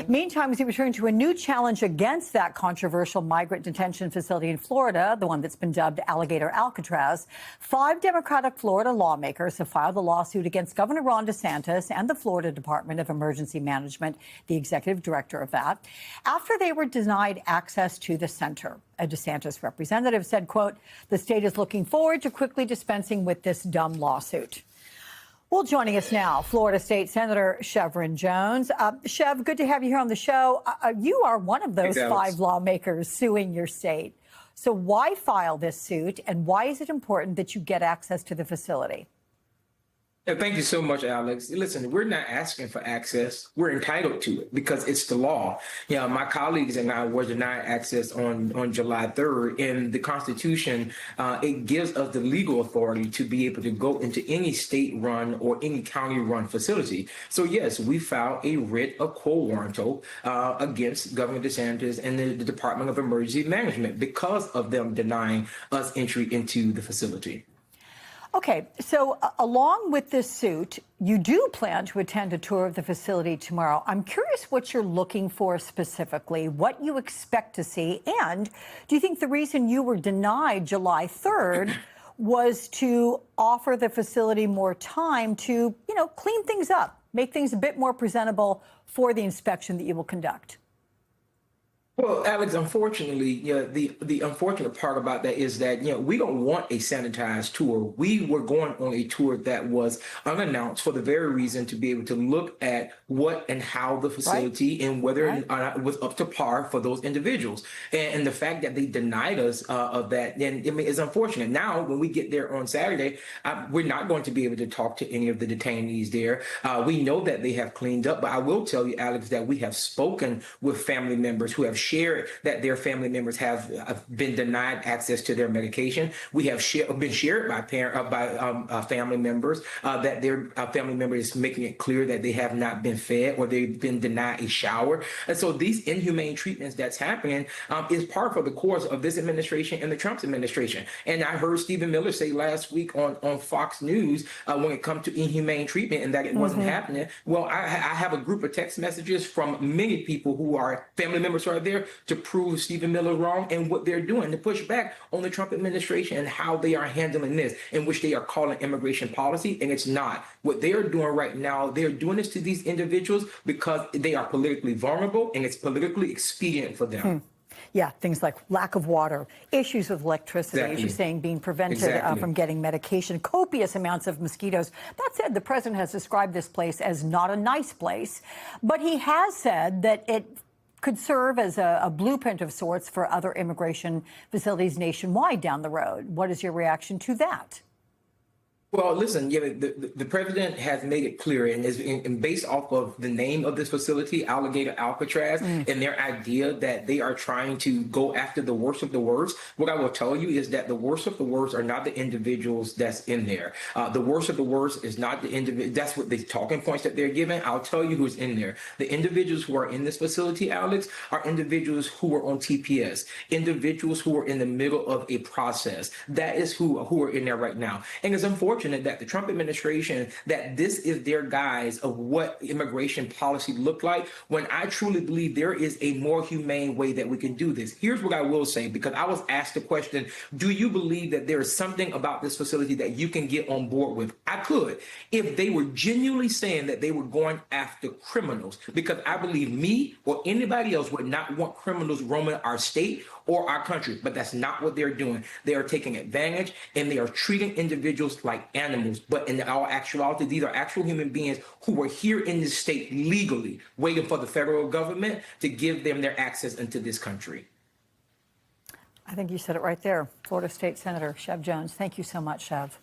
Meantime, as we return to a new challenge against that controversial migrant detention facility in Florida, the one that's been dubbed Alligator Alcatraz, 5 Democratic Florida lawmakers have filed a lawsuit against Governor Ron DeSantis and the Florida Department of Emergency Management, the executive director of that, after they were denied access to the center. A DeSantis representative said, quote, "The state is looking forward to quickly dispensing with this dumb lawsuit." Well, joining us now, Florida State Senator Shevrin Jones. Chev, good to have you here on the show. You are one of those 5 lawmakers suing your state. So why file this suit, and why is it important that you get access to the facility? Yeah, thank you so much, Alex. Listen, we're not asking for access. We're entitled to it because it's the law. My colleagues and I were denied access on July 3rd. And the Constitution, it gives us the legal authority to be able to go into any state-run or any county-run facility. So, yes, we filed a writ of quo warranto against Governor DeSantis and the Department of Emergency Management because of them denying us entry into the facility. Okay, so along with this suit, you do plan to attend a tour of the facility tomorrow. I'm curious what you're looking for specifically, what you expect to see, and do you think the reason you were denied July 3rd was to offer the facility more time to, clean things up, make things a bit more presentable for the inspection that you will conduct? Well, Alex, unfortunately, the unfortunate part about that is that, we don't want a sanitized tour. We were going on a tour that was unannounced for the very reason to be able to look at what and how the facility and whether or not it was up to par for those individuals. And the fact that they denied us of that, then is unfortunate. Now, when we get there on Saturday, we're not going to be able to talk to any of the detainees there. We know that they have cleaned up, but I will tell you, Alex, that we have spoken with family members who have shared that their family members have been denied access to their medication. We have been shared by family members that their family member is making it clear that they have not been fed or they've been denied a shower. And so these inhumane treatments that's happening is part of the course of this administration and the Trump administration. And I heard Stephen Miller say last week on Fox News when it comes to inhumane treatment and that it wasn't happening. Well, I have a group of text messages from many people who are family members who are there to prove Stephen Miller wrong and what they're doing to push back on the Trump administration and how they are handling this, in which they are calling immigration policy, and it's not. What they are doing right now, they're doing this to these individuals because they are politically vulnerable and it's politically expedient for them. Yeah, things like lack of water, issues with electricity, as you're saying, being prevented from getting medication, copious amounts of mosquitoes. That said, the president has described this place as not a nice place, but he has said that it could serve as a blueprint of sorts for other immigration facilities nationwide down the road. What is your reaction to that? Well, listen, the president has made it clear, and based off of the name of this facility, Alligator Alcatraz, and their idea that they are trying to go after the worst of the worst. What I will tell you is that the worst of the worst are not the individuals that's in there. The worst of the worst is not the individual. That's what the talking points that they're giving. I'll tell you who's in there. The individuals who are in this facility, Alex, are individuals who are on TPS, individuals who are in the middle of a process. That is who are in there right now. And it's unfortunate that the Trump administration, that this is their guise of what immigration policy looked like, when I truly believe there is a more humane way that we can do this. Here's what I will say, because I was asked the question, do you believe that there is something about this facility that you can get on board with? I could, if they were genuinely saying that they were going after criminals, because I believe me or anybody else would not want criminals roaming our state or our country, but that's not what they're doing. They are taking advantage and they are treating individuals like animals. But in all actuality, these are actual human beings who are here in this state legally, waiting for the federal government to give them their access into this country. I think you said it right there. Florida State Senator Chev Jones. Thank you so much, Chev.